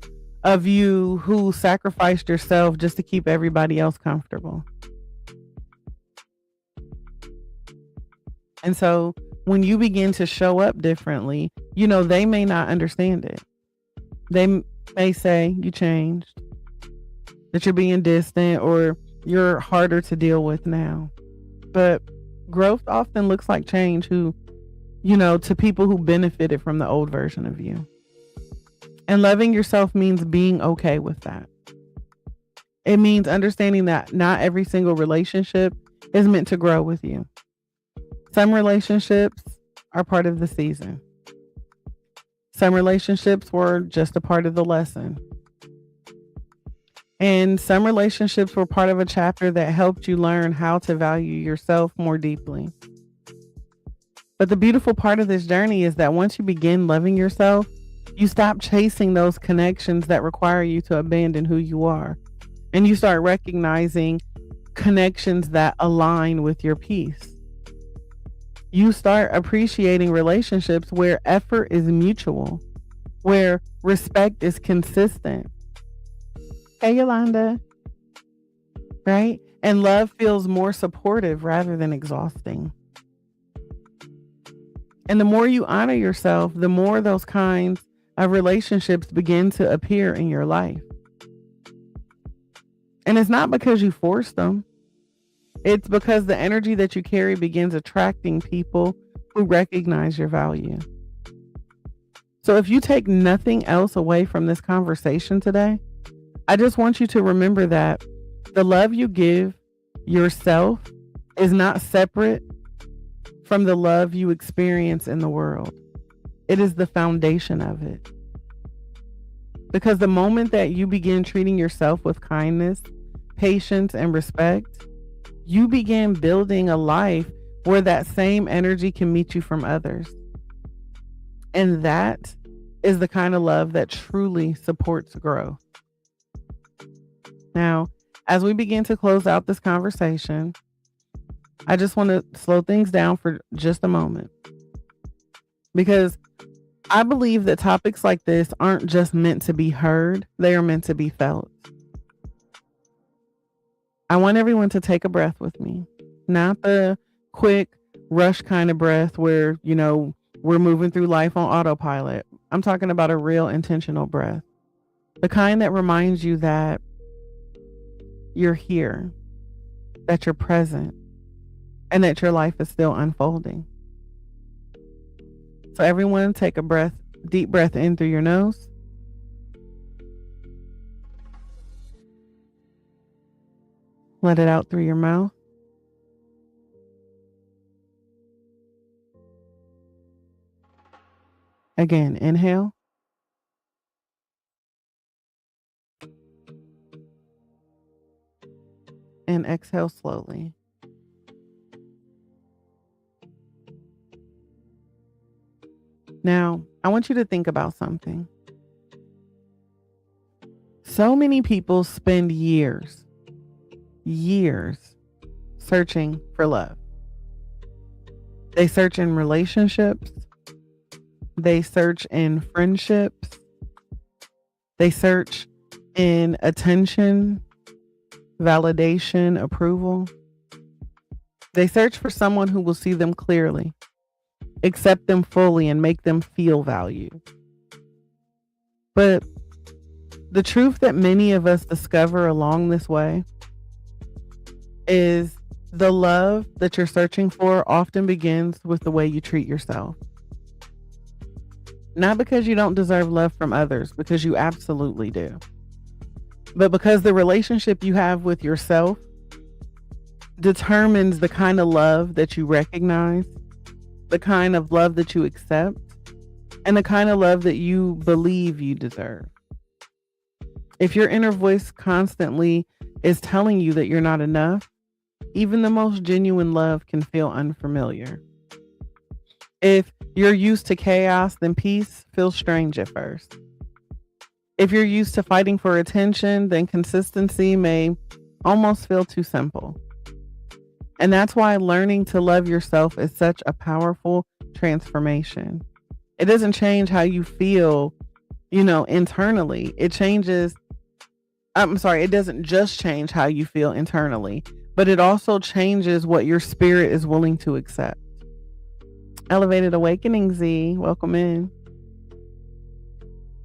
of you who sacrificed yourself just to keep everybody else comfortable. And so when you begin to show up differently, they may not understand it. They may say you changed, that you're being distant, or you're harder to deal with now. But growth often looks like change to people who benefited from the old version of you. And loving yourself means being okay with that. It means understanding that not every single relationship is meant to grow with you. Some relationships are part of the season. Some relationships were just a part of the lesson. And some relationships were part of a chapter that helped you learn how to value yourself more deeply. But the beautiful part of this journey is that once you begin loving yourself, you stop chasing those connections that require you to abandon who you are. And you start recognizing connections that align with your peace. You start appreciating relationships where effort is mutual, where respect is consistent. Hey, Yolanda. Right? And love feels more supportive rather than exhausting. And the more you honor yourself, the more those kinds of relationships begin to appear in your life. And it's not because you force them. It's because the energy that you carry begins attracting people who recognize your value. So if you take nothing else away from this conversation today, I just want you to remember that The love you give yourself is not separate from the love you experience in the world. It is the foundation of it. Because the moment that you begin treating yourself with kindness, patience, and respect, you begin building a life where that same energy can meet you from others. And that is the kind of love that truly supports growth. Now, as we begin to close out this conversation, I just want to slow things down for just a moment, because I believe that topics like this aren't just meant to be heard, they are meant to be felt. I want everyone to take a breath with me, not the quick rush kind of breath where, we're moving through life on autopilot. I'm talking about a real intentional breath, the kind that reminds you that you're here, that you're present, and that your life is still unfolding. So everyone take a deep breath in through your nose. Let it out through your mouth. Again, inhale. And exhale slowly. Now, I want you to think about something. So many people spend years searching for love. They search in relationships. They search in friendships. They search in attention, validation, approval. They search for someone who will see them clearly, accept them fully, and make them feel valued. But the truth that many of us discover along this way is the love that you're searching for often begins with the way you treat yourself. Not because you don't deserve love from others, because you absolutely do. But because the relationship you have with yourself determines the kind of love that you recognize, the kind of love that you accept, and the kind of love that you believe you deserve. If your inner voice constantly is telling you that you're not enough, even the most genuine love can feel unfamiliar. If you're used to chaos, then peace feels strange at first. If you're used to fighting for attention, then consistency may almost feel too simple. And that's why learning to love yourself is such a powerful transformation. It doesn't change how you feel, internally. It doesn't just change how you feel internally, but it also changes what your spirit is willing to accept. Elevated Awakening Z, welcome in.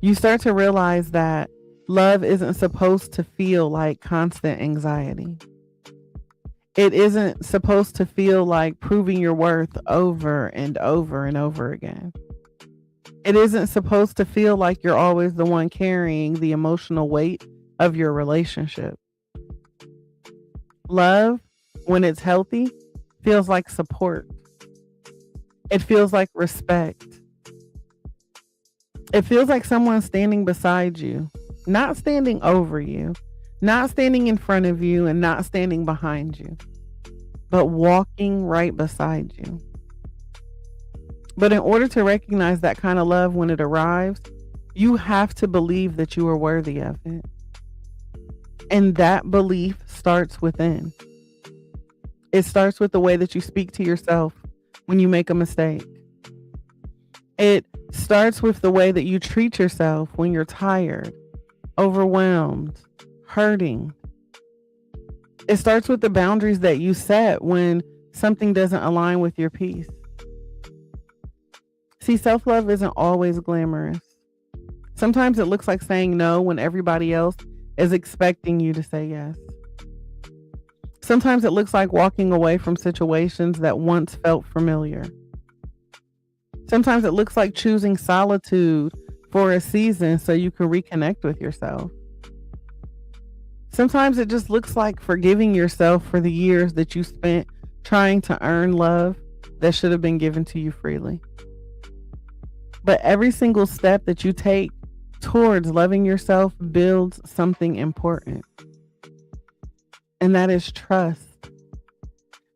You start to realize that love isn't supposed to feel like constant anxiety. It isn't supposed to feel like proving your worth over and over and over again. It isn't supposed to feel like you're always the one carrying the emotional weight of your relationship. Love, when it's healthy, feels like support. It feels like respect. It feels like someone standing beside you, not standing over you, not standing in front of you, and not standing behind you, but walking right beside you. But in order to recognize that kind of love when it arrives, you have to believe that you are worthy of it. And that belief starts within. It starts with the way that you speak to yourself when you make a mistake. It starts with the way that you treat yourself when you're tired, overwhelmed, hurting. It starts with the boundaries that you set when something doesn't align with your peace. See, self-love isn't always glamorous. Sometimes it looks like saying no when everybody else is expecting you to say yes. Sometimes it looks like walking away from situations that once felt familiar. Sometimes it looks like choosing solitude for a season so you can reconnect with yourself. Sometimes it just looks like forgiving yourself for the years that you spent trying to earn love that should have been given to you freely. But every single step that you take towards loving yourself builds something important. And that is trust.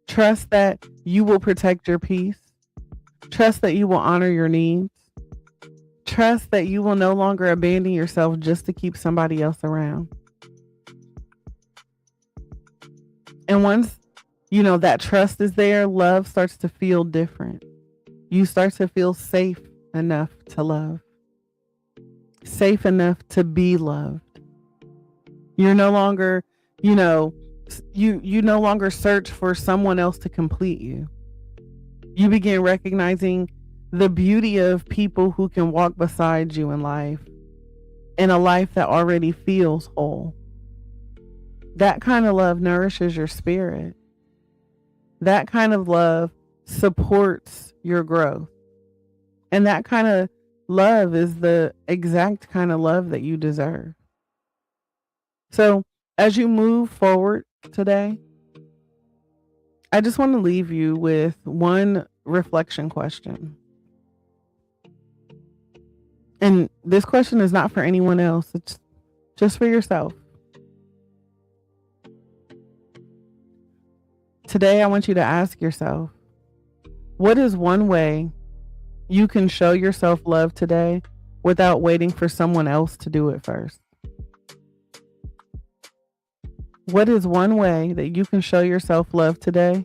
Trust that you will protect your peace. Trust that you will honor your needs. Trust that you will no longer abandon yourself just to keep somebody else around. And once, that trust is there, love starts to feel different. You start to feel safe enough to love. Safe enough to be loved. You're no longer, you no longer search for someone else to complete you. You begin recognizing the beauty of people who can walk beside you in life, in a life that already feels whole. That kind of love nourishes your spirit. That kind of love supports your growth. And that kind of love is the exact kind of love that you deserve. So as you move forward today, I just want to leave you with one reflection question. And this question is not for anyone else. It's just for yourself. Today, I want you to ask yourself, what is one way you can show yourself love today without waiting for someone else to do it first? What is one way that you can show yourself love today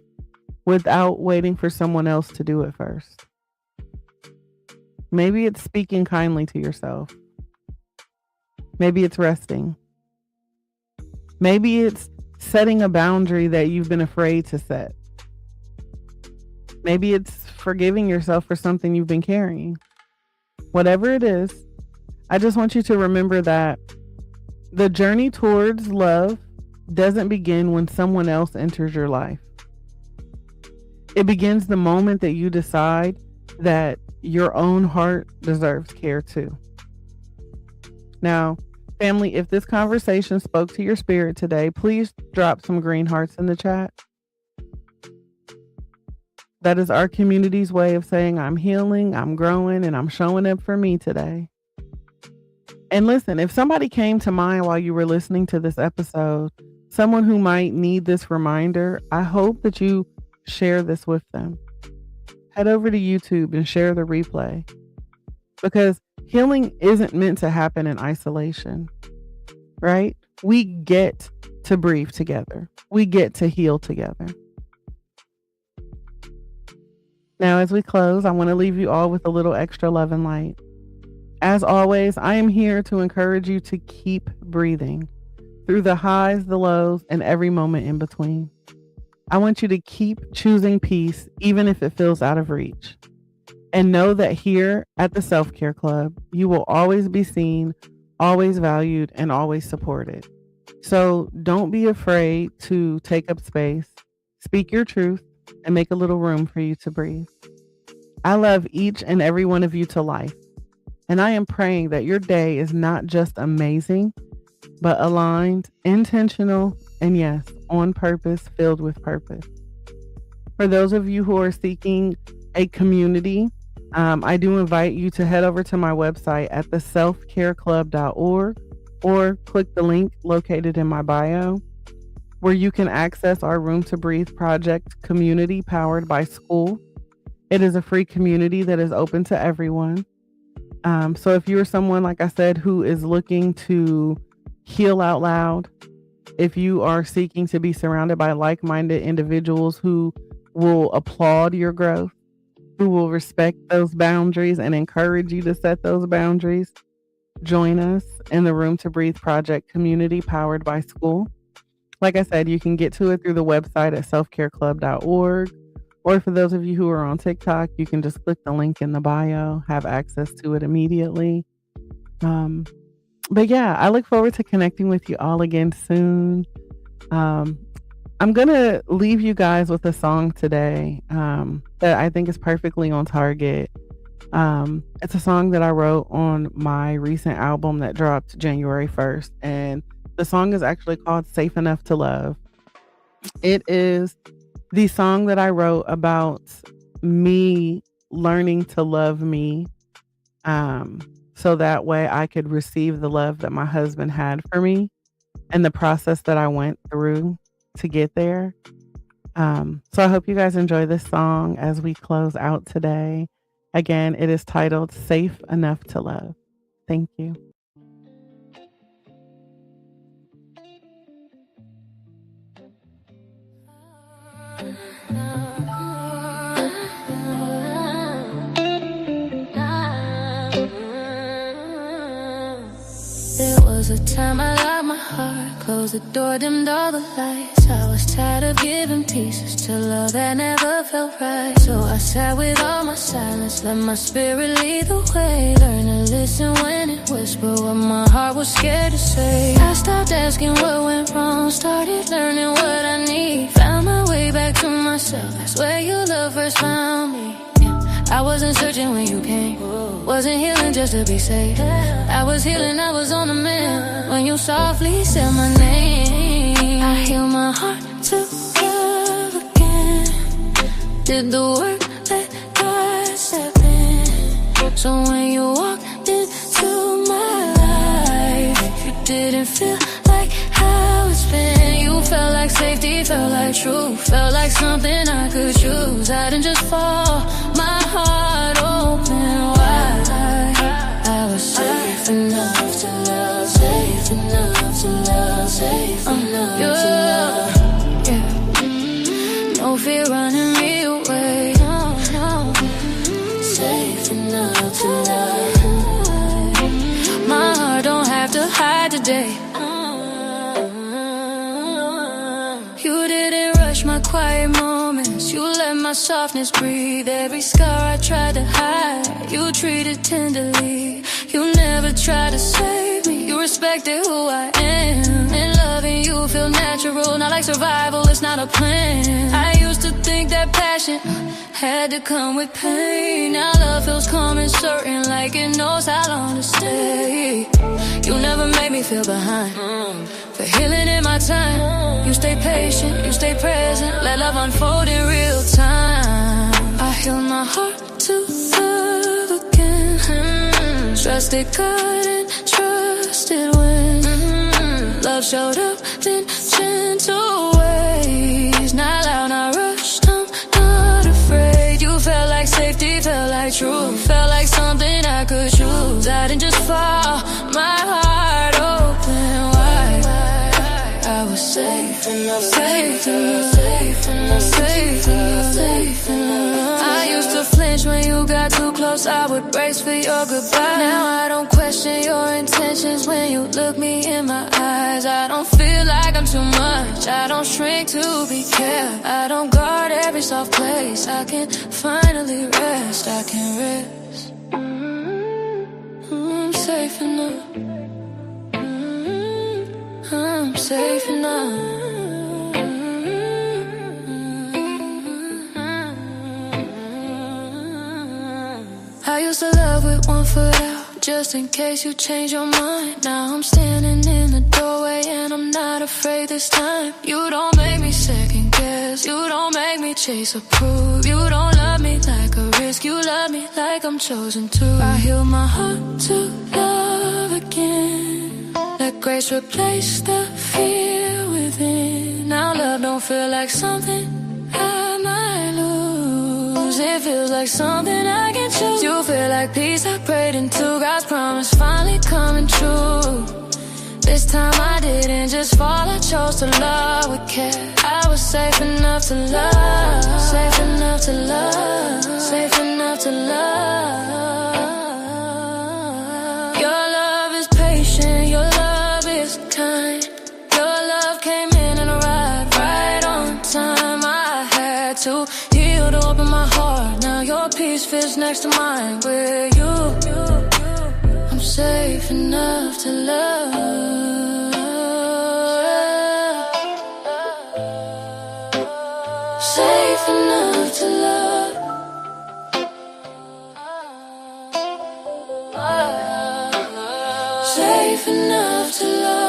without waiting for someone else to do it first? Maybe it's speaking kindly to yourself. Maybe it's resting. Maybe it's setting a boundary that you've been afraid to set. Maybe it's forgiving yourself for something you've been carrying. Whatever it is, I just want you to remember that the journey towards love doesn't begin when someone else enters your life. It begins the moment that you decide that your own heart deserves care too. Now, family, if this conversation spoke to your spirit today, please drop some green hearts in the chat. That is our community's way of saying I'm healing, I'm growing, and I'm showing up for me today. And listen, if somebody came to mind while you were listening to this episode, someone who might need this reminder, I hope that you share this with them. Head over to YouTube and share the replay, because healing isn't meant to happen in isolation, right? We get to breathe together. We get to heal together. Now, as we close, I want to leave you all with a little extra love and light. As always, I am here to encourage you to keep breathing through the highs, the lows, and every moment in between. I want you to keep choosing peace, even if it feels out of reach. And know that here at the Self-Care Club, you will always be seen, always valued, and always supported. So don't be afraid to take up space, speak your truth, and make a little room for you to breathe. I love each and every one of you to life. And I am praying that your day is not just amazing, but aligned, intentional, and yes, on purpose, filled with purpose. For those of you who are seeking a community, I do invite you to head over to my website at theselfcareclub.org or click the link located in my bio, where you can access our Room2Breathe project community powered by school. It is a free community that is open to everyone. So if you're someone, like I said, who is looking to heal out loud, if you are seeking to be surrounded by like-minded individuals who will applaud your growth, who will respect those boundaries and encourage you to set those boundaries, join us in the Room2Breathe project community powered by school. Like I said, you can get to it through the website at selfcareclub.org. Or for those of you who are on TikTok, you can just click the link in the bio, have access to it immediately. But yeah, I look forward to connecting with you all again soon. I'm going to leave you guys with a song today that I think is perfectly on target. It's a song that I wrote on my recent album that dropped January 1st. And The song is actually called Safe Enough to Love. It is the song that I wrote about me learning to love me, so that way I could receive the love that my husband had for me and the process that I went through to get there. So I hope you guys enjoy this song as we close out today. Again, it is titled Safe Enough to Love. Thank you. There was a time I locked my heart, closed the door, dimmed all the lights. I was tired of giving pieces to love that never felt right. So I sat with all my silence, let my spirit lead the way. Learn to listen when it whispered what my heart was scared to say. I stopped asking what went wrong, started learning what I need. Found my way back to myself, that's where your love first found me. I wasn't searching when you came, wasn't healing just to be safe. I was healing, I was on the mend when you softly said my name. I healed my heart to love again. Did the work, let God step in. So when you walked into my life, you didn't feel like how it's been. You felt like safety, felt like truth, felt like something I could choose. I didn't just fall, my heart open wide. I was safe enough to love, safe enough to love, safe enough to love. Yeah. No fear running me away. No. Safe enough to love. My heart don't have to hide today. You didn't rush my quiet moments. You let my softness breathe. Every scar I tried to hide, you treated tenderly. You never tried to save me. You respected who I am. And loving you feel natural, not like survival, it's not a plan. I used to think that passion had to come with pain. Now love feels calm and certain, like it knows how long to stay. You never made me feel behind, for healing in my time. You stay patient, you stay present, let love unfold in real time. I healed my heart to love again. Trusted God and trusted when love showed up in gentle ways. Not loud, not rushed, I'm not afraid. You felt like safety, felt like truth, felt like something I could choose. I didn't just fall, my heart open wide. I was safe enough, safe enough, safe enough, safe enough, safe enough. I used to flinch when you got too close, I would brace for your goodbye. Now I don't question your intentions when you look me in my eyes. I don't feel like I'm too much, I don't shrink to be kept. I don't guard every soft place, I can finally rest, I can rest. I'm safe enough, I'm safe enough. I used to love with one foot out, just in case you change your mind. Now I'm standing in the doorway and I'm not afraid this time. You don't make me second guess, you don't make me chase or prove. You don't love me like a risk, you love me like I'm chosen to. I heal my heart to love again. Let grace replace the fear within. Now love don't feel like something I might lose. It feels like something I can choose. You feel like peace I prayed into, God's promise finally coming true. This time I didn't just fall, I chose to love with care. I was safe enough to love, safe enough to love, safe enough to love. Your love is patient, your love is kind. Your love came in and arrived right on time. I had to heal to open my heart. Now your peace fits next to mine. With you, I'm safe enough to love. Safe enough to love. Safe enough to love.